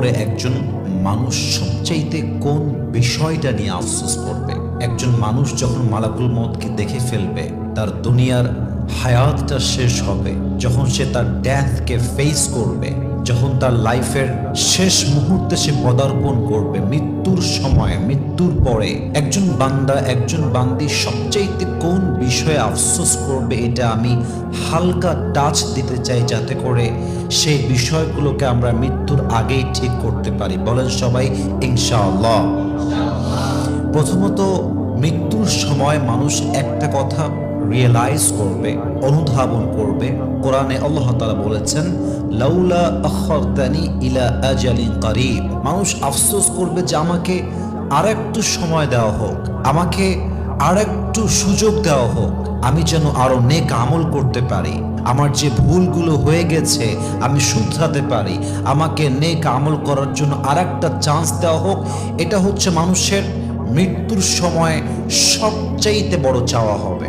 পরে একজন মানুষ সবচাইতে কোন বিষয়টা নিয়ে আফসোস করবে? একজন মানুষ যখন মালাকুল মউতকে দেখে ফেলবে, তার দুনিয়ার হায়াতটা শেষ হবে, যখন সে তার ডেথকে ফেস করবে, যখন তার লাইফের শেষ মুহূর্তে সে পদার্পণ করবে, মৃত্যুর সময়, মৃত্যুর পরে একজন বান্দা, একজন বান্দি সবচাইতে কোন বিষয়ে আফসোস করবে, এটা আমি হালকা টাচ দিতে চাই, যাতে করে সেই বিষয়গুলোকে আমরা মৃত্যুর আগেই ঠিক করতে পারি। বলেন সবাই ইনশাআল্লাহ। প্রথমত, মৃত্যুর সময় মানুষ একটা কথা রিয়েলাইজ করবে, অনুধাবন করবে। কোরআনে আল্লাহ তাআলা বলেছেন, লাউলা আখারতানি ইলা আজালিন করিব। মানুষ আফসোস করবে যে আমাকে আরেকটু সময় দেওয়া হোক, আমাকে আরেকটু সুযোগ দেওয়া হোক, আমি যেন আরো নেক আমল করতে পারি, আমার যে ভুলগুলো হয়ে গেছে আমি শুধরাতে পারি, আমাকে নেক আমল করার জন্য আরেকটা চান্স দেওয়া হোক। এটা হচ্ছে মানুষের মৃত্যুর সময় সবচাইতে বড় চাওয়া হবে।